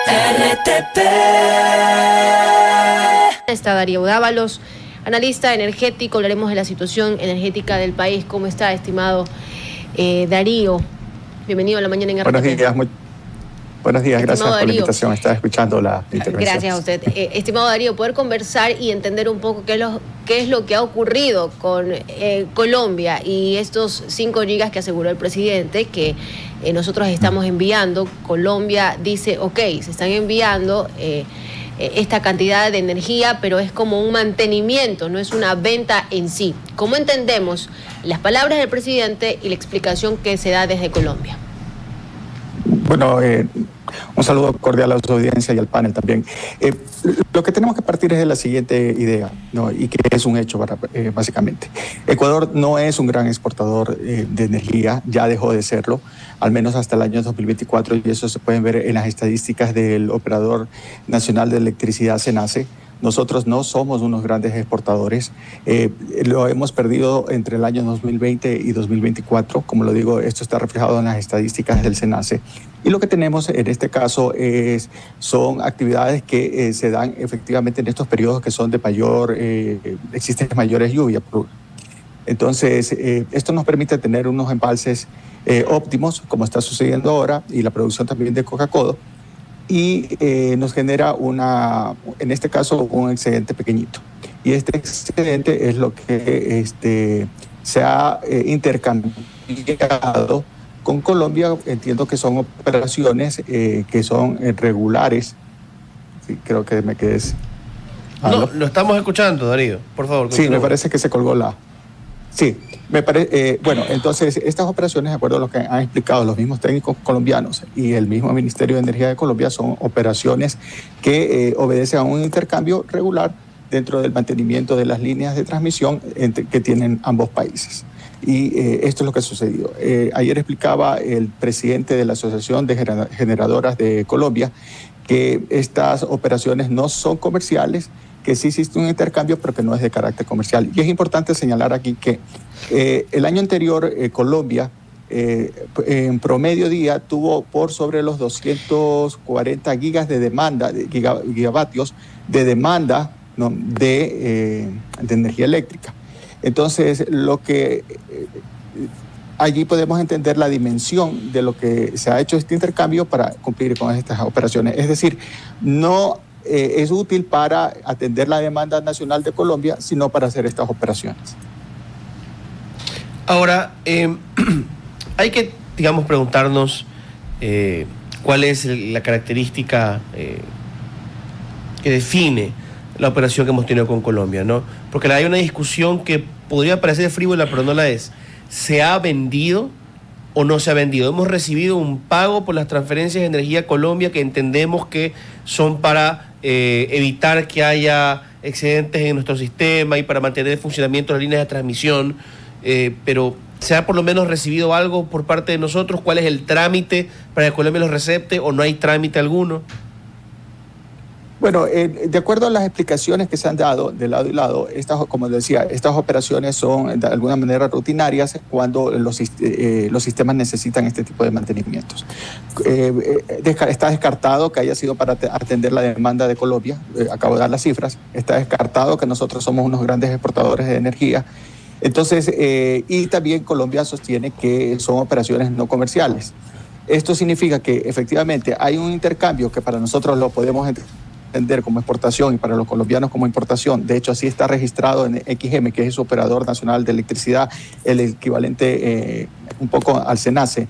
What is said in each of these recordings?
RTP. Está Darío Dávalos, analista energético. Hablaremos de la situación energética del país. ¿Cómo está, estimado Darío? Bienvenido a la mañana en RTP. Buenos días, gracias Darío, por la invitación. Estaba escuchando la intervención. Gracias a usted. Estimado Darío, poder conversar y entender un poco qué es lo que ha ocurrido con Colombia y estos 5 gigas que aseguró el presidente que nosotros estamos enviando. Colombia dice, ok, se están enviando esta cantidad de energía, pero es como un mantenimiento, no es una venta en sí. ¿Cómo entendemos las palabras del presidente y la explicación que se da desde Colombia? Bueno, un saludo cordial a su audiencia y al panel también. Lo que tenemos que partir es de la siguiente idea, ¿no? Y que es un hecho básicamente. Ecuador no es un gran exportador de energía, ya dejó de serlo, al menos hasta el año 2024, y eso se puede ver en las estadísticas del Operador Nacional de Electricidad, SENACE. Nosotros no somos unos grandes exportadores, lo hemos perdido entre el año 2020 y 2024, como lo digo, esto está reflejado en las estadísticas del SENACE. Y lo que tenemos en este caso son actividades que se dan efectivamente en estos periodos que son de existen mayores lluvias. Entonces, esto nos permite tener unos embalses óptimos, como está sucediendo ahora, y la producción también de Coca-Cola, y nos genera en este caso, un excedente pequeñito. Y este excedente es lo que se ha intercambiado con Colombia. Entiendo que son operaciones que son regulares. Sí, creo que me quedé. No, lo estamos escuchando, Darío, por favor. Sí, me parece que se colgó Sí, bueno, entonces estas operaciones, de acuerdo a lo que han explicado los mismos técnicos colombianos y el mismo Ministerio de Energía de Colombia, son operaciones que obedecen a un intercambio regular dentro del mantenimiento de las líneas de transmisión que tienen ambos países. Y esto es lo que ha sucedido. Ayer explicaba el presidente de la Asociación de Generadoras de Colombia que estas operaciones no son comerciales, que sí existe un intercambio, pero que no es de carácter comercial. Y es importante señalar aquí que el año anterior Colombia en promedio día tuvo por sobre los 240 gigas de demanda, gigavatios de demanda, ¿no?, de energía eléctrica. Entonces, allí podemos entender la dimensión de lo que se ha hecho este intercambio para cumplir con estas operaciones. Es decir, no es útil para atender la demanda nacional de Colombia, sino para hacer estas operaciones. Ahora, hay que, digamos, preguntarnos cuál es la característica que define la operación que hemos tenido con Colombia, ¿no? Porque hay una discusión que podría parecer frívola, pero no la es. ¿Se ha vendido o no se ha vendido? Hemos recibido un pago por las transferencias de energía a Colombia que entendemos que son para evitar que haya excedentes en nuestro sistema y para mantener el funcionamiento de las líneas de transmisión, pero ¿se ha por lo menos recibido algo por parte de nosotros? ¿Cuál es el trámite para que Colombia los recepte o no hay trámite alguno? Bueno, de acuerdo a las explicaciones que se han dado de lado y lado, como decía, estas operaciones son de alguna manera rutinarias cuando los sistemas necesitan este tipo de mantenimientos. Está descartado que haya sido para atender la demanda de Colombia, acabo de dar las cifras, está descartado que nosotros somos unos grandes exportadores de energía. Entonces, y también Colombia sostiene que son operaciones no comerciales. Esto significa que efectivamente hay un intercambio que para nosotros lo podemos entender como exportación y para los colombianos como importación. De hecho, así está registrado en XM, que es su operador nacional de electricidad, el equivalente un poco al SENACE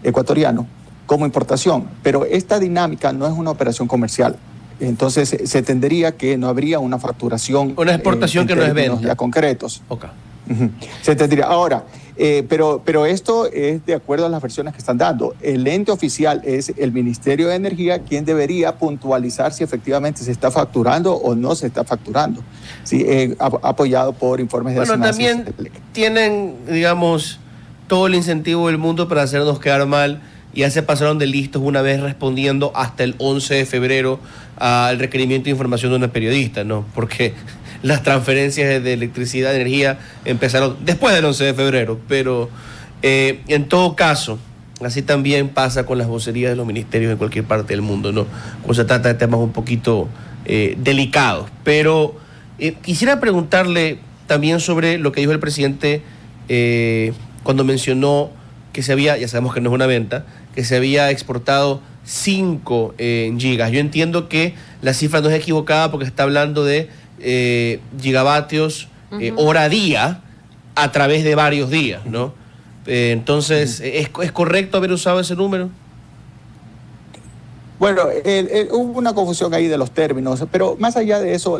ecuatoriano, como importación. Pero esta dinámica no es una operación comercial. Entonces, se entendería que no habría una facturación. Una exportación que no es venta. Ya concretos. Okay. Se entendería. Ahora, pero esto es de acuerdo a las versiones que están dando. El ente oficial es el Ministerio de Energía quien debería puntualizar si efectivamente se está facturando o no se está facturando, ¿sí? Apoyado por informes de Bueno, también tienen, digamos, todo el incentivo del mundo para hacernos quedar mal. Ya se pasaron de listos una vez respondiendo hasta el 11 de febrero al requerimiento de información de una periodista, ¿no? Porque las transferencias de electricidad, de energía, empezaron después del 11 de febrero. Pero en todo caso, así también pasa con las vocerías de los ministerios en cualquier parte del mundo, ¿no? Cuando se trata de temas un poquito delicados. Pero quisiera preguntarle también sobre lo que dijo el presidente cuando mencionó que se había, ya sabemos que no es una venta, que se había exportado 5 gigas. Yo entiendo que la cifra no es equivocada porque está hablando de gigavatios hora-día a través de varios días, ¿no? Entonces, ¿es correcto haber usado ese número? Bueno, hubo una confusión ahí de los términos, pero más allá de eso,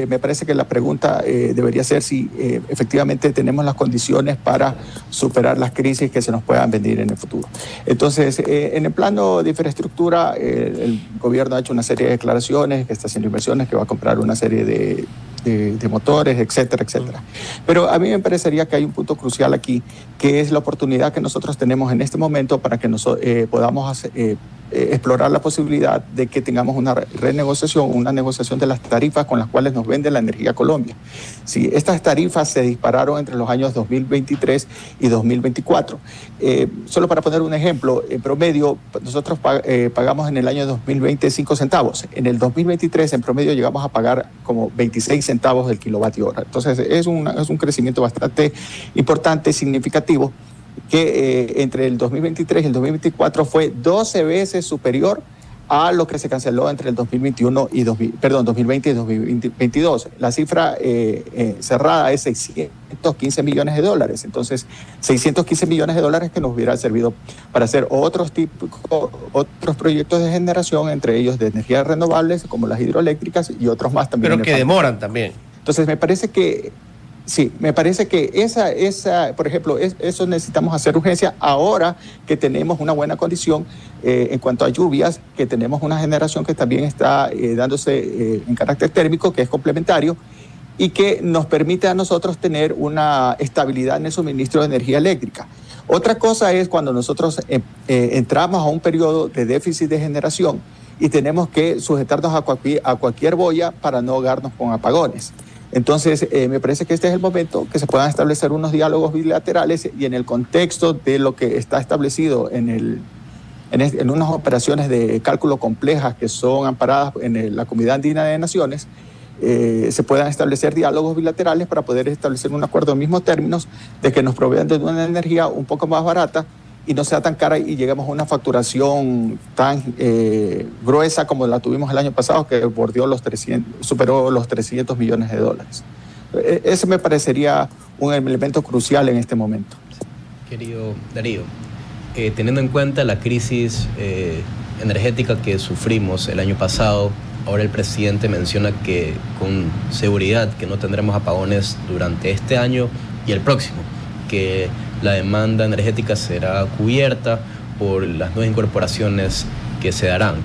me parece que la pregunta debería ser si efectivamente tenemos las condiciones para superar las crisis que se nos puedan venir en el futuro. Entonces, en el plano de infraestructura, el gobierno ha hecho una serie de declaraciones, que está haciendo inversiones, que va a comprar una serie de motores, etcétera, etcétera. Pero a mí me parecería que hay un punto crucial aquí, que es la oportunidad que nosotros tenemos en este momento para que podamos explorar la posibilidad de que tengamos una renegociación, una negociación de las tarifas con las cuales nos vende la energía Colombia. Sí, estas tarifas se dispararon entre los años 2023 y 2024. Solo para poner un ejemplo, en promedio nosotros pagamos en el año 2020 5 centavos. En el 2023 en promedio llegamos a pagar como 26 centavos del kilovatio hora. Entonces es un crecimiento bastante importante, significativo, que entre el 2023 y el 2024 fue 12 veces superior a lo que se canceló entre el 2021 y 2020 y 2022. La cifra cerrada es 615 millones de dólares. Entonces, 615 millones de dólares que nos hubiera servido para hacer otros proyectos de generación, entre ellos de energías renovables, como las hidroeléctricas y otros más también. Pero que demoran también. Entonces, me parece que esa, por ejemplo, eso necesitamos hacer urgencia ahora que tenemos una buena condición en cuanto a lluvias, que tenemos una generación que también está dándose en carácter térmico, que es complementario, y que nos permite a nosotros tener una estabilidad en el suministro de energía eléctrica. Otra cosa es cuando nosotros entramos a un periodo de déficit de generación y tenemos que sujetarnos a cualquier boya para no ahogarnos con apagones. Entonces, me parece que este es el momento que se puedan establecer unos diálogos bilaterales y en el contexto de lo que está establecido en unas operaciones de cálculo complejas que son amparadas en la Comunidad Andina de Naciones, se puedan establecer diálogos bilaterales para poder establecer un acuerdo en mismos términos de que nos provean de una energía un poco más barata y no sea tan cara y lleguemos a una facturación tan gruesa como la tuvimos el año pasado, que superó los 300 millones de dólares. Ese me parecería un elemento crucial en este momento. Querido Darío, teniendo en cuenta la crisis energética que sufrimos el año pasado, ahora el presidente menciona que con seguridad que no tendremos apagones durante este año y el próximo, que la demanda energética será cubierta por las nuevas incorporaciones que se darán.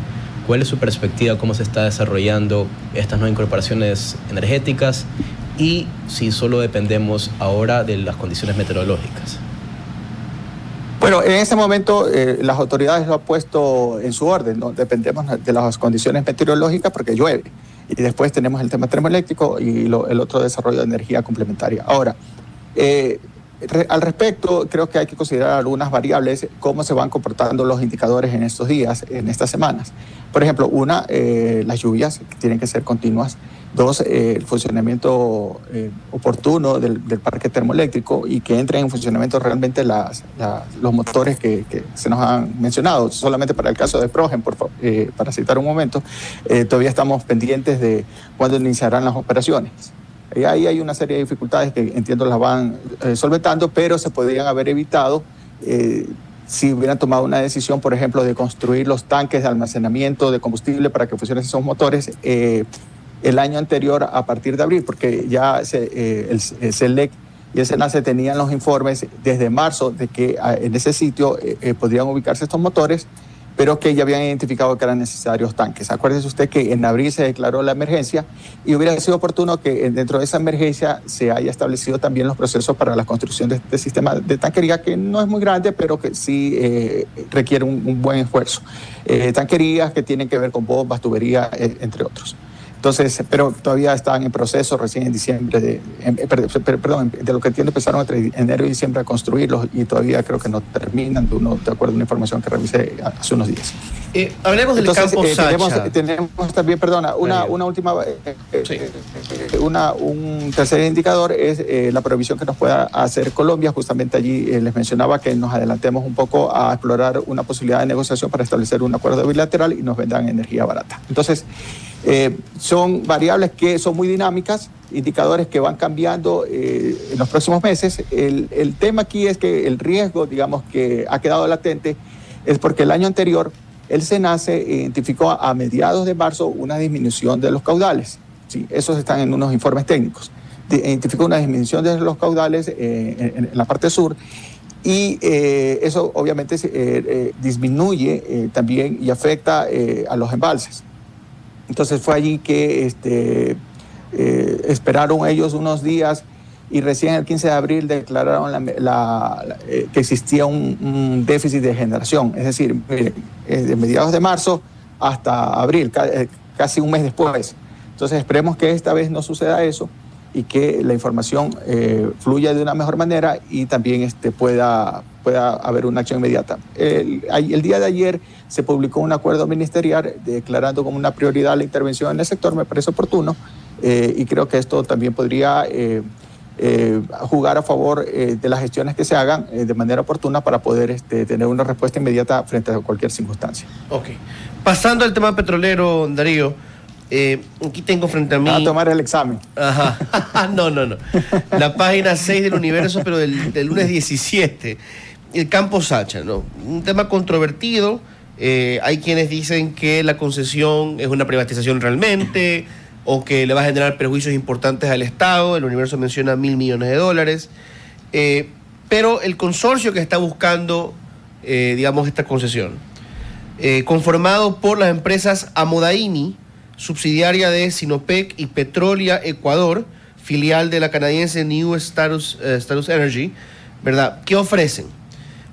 ¿Cuál es su perspectiva? ¿Cómo se está desarrollando estas nuevas incorporaciones energéticas? Y si solo dependemos ahora de las condiciones meteorológicas. Bueno, en este momento las autoridades lo han puesto en su orden, ¿no? Dependemos de las condiciones meteorológicas porque llueve. Y después tenemos el tema termoeléctrico y el otro desarrollo de energía complementaria. Ahora, al respecto, creo que hay que considerar algunas variables, cómo se van comportando los indicadores en estos días, en estas semanas. Por ejemplo, las lluvias que tienen que ser continuas. 2, el funcionamiento oportuno del parque termoeléctrico y que entren en funcionamiento realmente los motores que se nos han mencionado. Solamente para el caso de Progen, para citar un momento, todavía estamos pendientes de cuándo iniciarán las operaciones. Ahí hay una serie de dificultades que entiendo las van solventando, pero se podrían haber evitado si hubieran tomado una decisión, por ejemplo, de construir los tanques de almacenamiento de combustible para que funcionen esos motores el año anterior a partir de abril, porque ya el CELEC y el SENACE tenían los informes desde marzo de que en ese sitio podrían ubicarse estos motores, pero que ya habían identificado que eran necesarios tanques. Acuérdese usted que en abril se declaró la emergencia y hubiera sido oportuno que dentro de esa emergencia se haya establecido también los procesos para la construcción de este sistema de tanquería, que no es muy grande, pero que sí requiere un buen esfuerzo. Tanquerías que tienen que ver con bombas, tuberías, entre otros. Entonces, pero todavía están en proceso, recién en diciembre, de lo que entiendo, empezaron entre enero y diciembre a construirlos y todavía creo que no terminan, de acuerdo a una información que revisé hace unos días. Hablemos del campo Sacha. Tenemos también, una última, un tercer indicador es la previsión que nos pueda hacer Colombia. Justamente allí les mencionaba que nos adelantemos un poco a explorar una posibilidad de negociación para establecer un acuerdo bilateral y nos vendan energía barata. Entonces, son variables que son muy dinámicas, indicadores que van cambiando en los próximos meses. El tema aquí es que el riesgo, digamos, que ha quedado latente es porque el año anterior el SENACE identificó a mediados de marzo una disminución de los caudales. ¿Sí? Esos están en unos informes técnicos. Identificó una disminución de los caudales en la parte sur y eso obviamente disminuye también y afecta a los embalses. Entonces fue allí que esperaron ellos unos días y recién el 15 de abril declararon que existía un déficit de generación. Es decir, de mediados de marzo hasta abril, casi un mes después. Entonces esperemos que esta vez no suceda eso y que la información fluya de una mejor manera y también pueda haber una acción inmediata. El día de ayer se publicó un acuerdo ministerial declarando como una prioridad la intervención en el sector, me parece oportuno, y creo que esto también podría jugar a favor de las gestiones que se hagan de manera oportuna para poder tener una respuesta inmediata frente a cualquier circunstancia. Ok. Pasando al tema petrolero, Darío, aquí tengo frente a mí... A tomar el examen. Ajá. No. La página 6 del Universo, pero del lunes 17. El campo Sacha, ¿no? Un tema controvertido. Hay quienes dicen que la concesión es una privatización realmente o que le va a generar perjuicios importantes al Estado. El Universo menciona $1.000 millones. Pero el consorcio que está buscando, esta concesión, conformado por las empresas Amodaini, subsidiaria de Sinopec, y Petrolia Ecuador, filial de la canadiense New Status Energy, ¿verdad? ¿Qué ofrecen?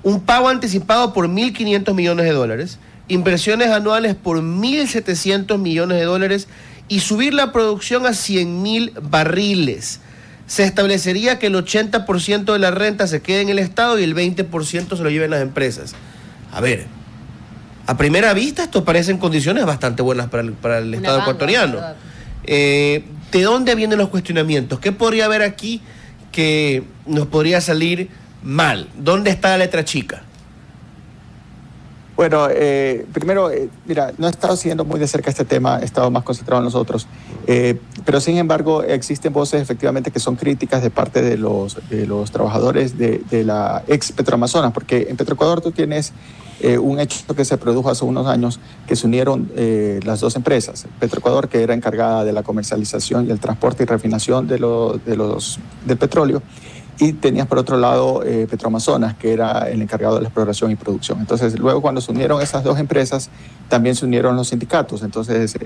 Un pago anticipado por $1.500 millones, inversiones anuales por $1.700 millones y subir la producción a 100.000 barriles. Se establecería que el 80% de la renta se quede en el Estado y el 20% se lo lleven las empresas. A ver, a primera vista esto parecen condiciones bastante buenas para el Estado ecuatoriano. ¿De dónde vienen los cuestionamientos? ¿Qué podría haber aquí que nos podría salir mal? ¿Dónde está la letra chica? Bueno, primero, mira, no he estado siguiendo muy de cerca este tema, he estado más concentrado en los otros, pero sin embargo existen voces efectivamente que son críticas de parte de los trabajadores de la ex Petroamazonas, porque en Petroecuador tú tienes un hecho que se produjo hace unos años, que se unieron las dos empresas. Petroecuador, que era encargada de la comercialización y el transporte y refinación del petróleo, y tenías por otro lado Petroamazonas, que era el encargado de la exploración y producción. Entonces luego cuando se unieron esas dos empresas también se unieron los sindicatos. Entonces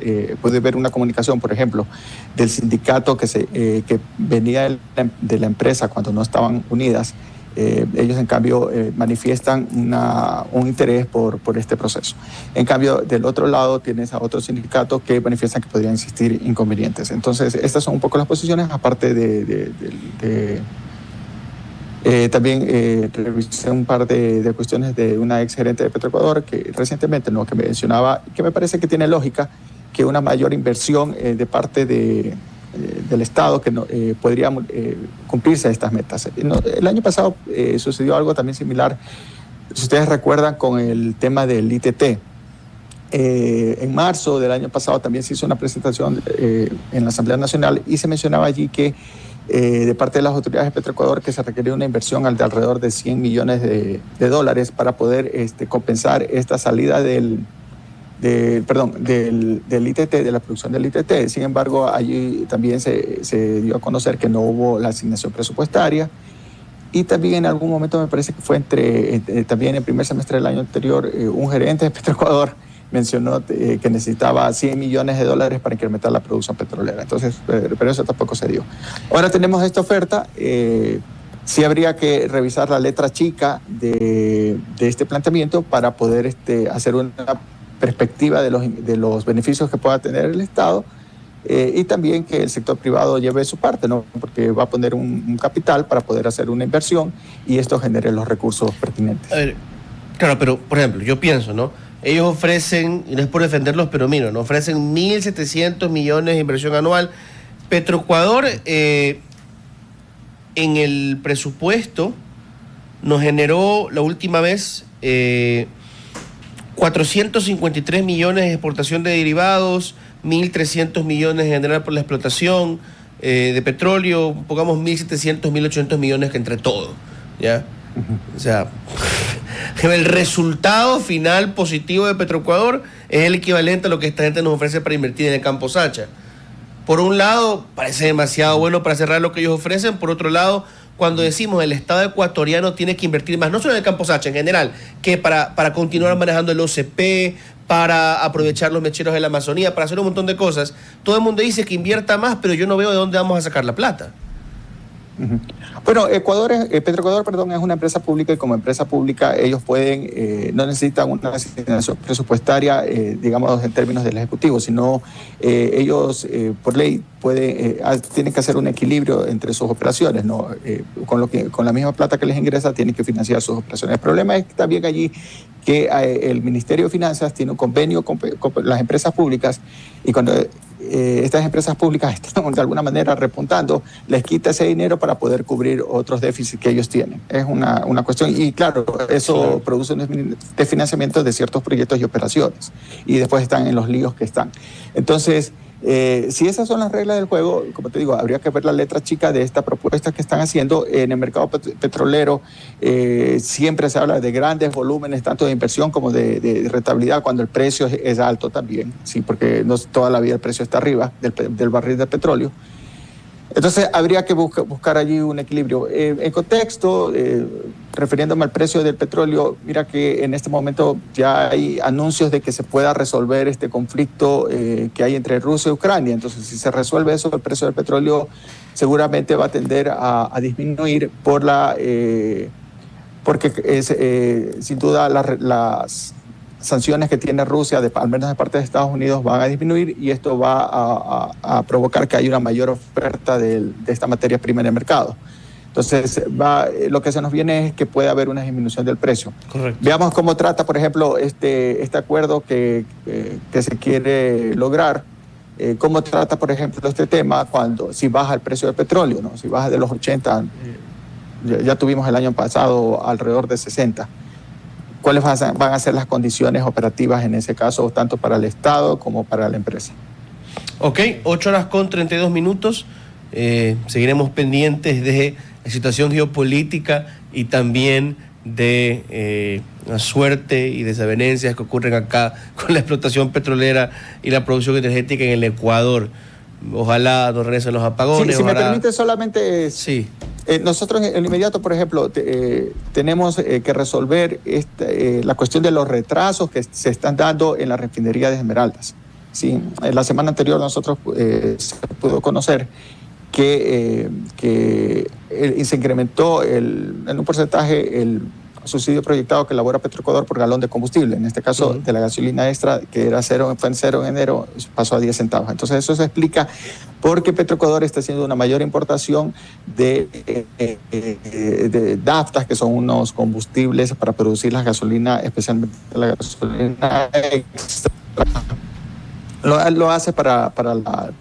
puede ver una comunicación, por ejemplo, del sindicato que venía de la empresa cuando no estaban unidas. Ellos en cambio manifiestan un interés por este proceso. En cambio, del otro lado tienes a otros sindicatos que manifiestan que podrían existir inconvenientes. Entonces estas son un poco las posiciones, aparte también revisé un par de cuestiones de una ex gerente de Petroecuador que recientemente, ¿no?, que me mencionaba, que me parece que tiene lógica, que una mayor inversión de parte del Estado que podría cumplirse estas metas. El año pasado sucedió algo también similar, si ustedes recuerdan, con el tema del ITT. En marzo del año pasado también se hizo una presentación en la Asamblea Nacional y se mencionaba allí que de parte de las autoridades de Petroecuador que se requería una inversión de alrededor de $100 millones de para poder compensar esta salida del ITT, de la producción del ITT. Sin embargo, allí también se dio a conocer que no hubo la asignación presupuestaria y también en algún momento me parece que fue también en el primer semestre del año anterior, un gerente de Petroecuador mencionó que necesitaba $100 millones para incrementar la producción petrolera. Entonces, pero eso tampoco se dio. Ahora tenemos esta oferta. Sí habría que revisar la letra chica de este planteamiento para poder hacer una perspectiva de los beneficios que pueda tener el Estado y también que el sector privado lleve su parte, ¿no? Porque va a poner un capital para poder hacer una inversión y esto genere los recursos pertinentes. A ver, claro, pero por ejemplo, yo pienso, ¿no? Ellos ofrecen, y no es por defenderlos, pero mira, ¿no? Ofrecen 1.700 millones de inversión anual. Petroecuador, en el presupuesto, nos generó la última vez 453 millones de exportación de derivados, 1.300 millones en general por la explotación de petróleo, pongamos 1.700, 1.800 millones que entre todo, ¿ya? O sea, el resultado final positivo de Petroecuador es el equivalente a lo que esta gente nos ofrece para invertir en el Campo Sacha. Por un lado, parece demasiado bueno para cerrar lo que ellos ofrecen. Por otro lado, cuando decimos el Estado ecuatoriano tiene que invertir más, no solo en el Campo Sacha, en general, que para continuar manejando el OCP, para aprovechar los mecheros de la Amazonía, para hacer un montón de cosas, todo el mundo dice que invierta más, pero yo no veo de dónde vamos a sacar la plata. Bueno, Petroecuador, perdón, es una empresa pública y como empresa pública ellos pueden, no necesitan una asignación presupuestaria, digamos, en términos del Ejecutivo, sino ellos por ley tienen que hacer un equilibrio entre sus operaciones, ¿no? Con la misma plata que les ingresa tienen que financiar sus operaciones. El problema es que también allí que el Ministerio de Finanzas tiene un convenio con las empresas públicas y cuando estas empresas públicas están de alguna manera repuntando, les quita ese dinero para poder cubrir otros déficits que ellos tienen. Es una cuestión y claro, eso produce un desfinanciamiento de ciertos proyectos y operaciones y después están en los líos que están. Entonces, si esas son las reglas del juego, como te digo, habría que ver la letra chica de esta propuesta que están haciendo. En el mercado petrolero siempre se habla de grandes volúmenes, tanto de inversión como de rentabilidad, cuando el precio es alto también, sí, porque no toda la vida el precio está arriba del barril de petróleo. Entonces habría que buscar allí un equilibrio. En contexto, refiriéndome al precio del petróleo, mira que en este momento ya hay anuncios de que se pueda resolver este conflicto que hay entre Rusia y Ucrania. Entonces, si se resuelve eso, el precio del petróleo seguramente va a tender a disminuir porque sin duda las sanciones que tiene Rusia, al menos de parte de Estados Unidos, van a disminuir y esto va a provocar que haya una mayor oferta de esta materia prima en el mercado. Entonces, lo que se nos viene es que puede haber una disminución del precio. Correcto. Veamos cómo trata, por ejemplo, este acuerdo que se quiere lograr. Cómo trata, por ejemplo, este tema si baja el precio del petróleo, ¿no? Si baja de los 80, ya tuvimos el año pasado alrededor de 60. ¿Cuáles van a ser las condiciones operativas en ese caso, tanto para el Estado como para la empresa? Ok, 8:32. Seguiremos pendientes de la situación geopolítica y también de la suerte y desavenencias que ocurren acá con la explotación petrolera y la producción energética en el Ecuador. Ojalá no regresen los apagones. Sí, si me permite solamente... Sí. Nosotros en el inmediato, por ejemplo, tenemos que resolver la cuestión de los retrasos que se están dando en la refinería de Esmeraldas. Sí, en la semana anterior nosotros se pudo conocer que se incrementó en un porcentaje el subsidio proyectado que elabora Petroecuador por galón de combustible. En este caso, de la gasolina extra, que fue en 0 en enero, pasó a 10 centavos. Entonces, eso se explica porque Petroecuador está haciendo una mayor importación de naftas, que son unos combustibles para producir la gasolina, especialmente la gasolina extra. Lo hace para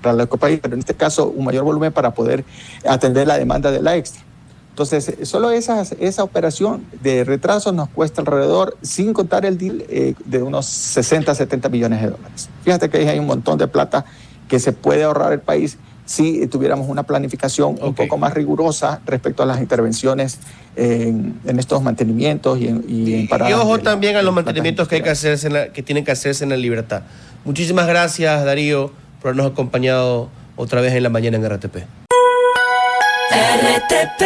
la Ecopaís, pero en este caso un mayor volumen para poder atender la demanda de la extra. Entonces, solo esa operación de retraso nos cuesta alrededor, sin contar el deal, de unos 60, 70 millones de dólares. Fíjate que hay un montón de plata que se puede ahorrar el país si tuviéramos una planificación un poco más rigurosa respecto a las intervenciones en estos mantenimientos y en paradas. Y ojo también a los mantenimientos que tienen que hacerse en la libertad. Muchísimas gracias, Darío, por habernos acompañado otra vez en la mañana en RTP. RTP.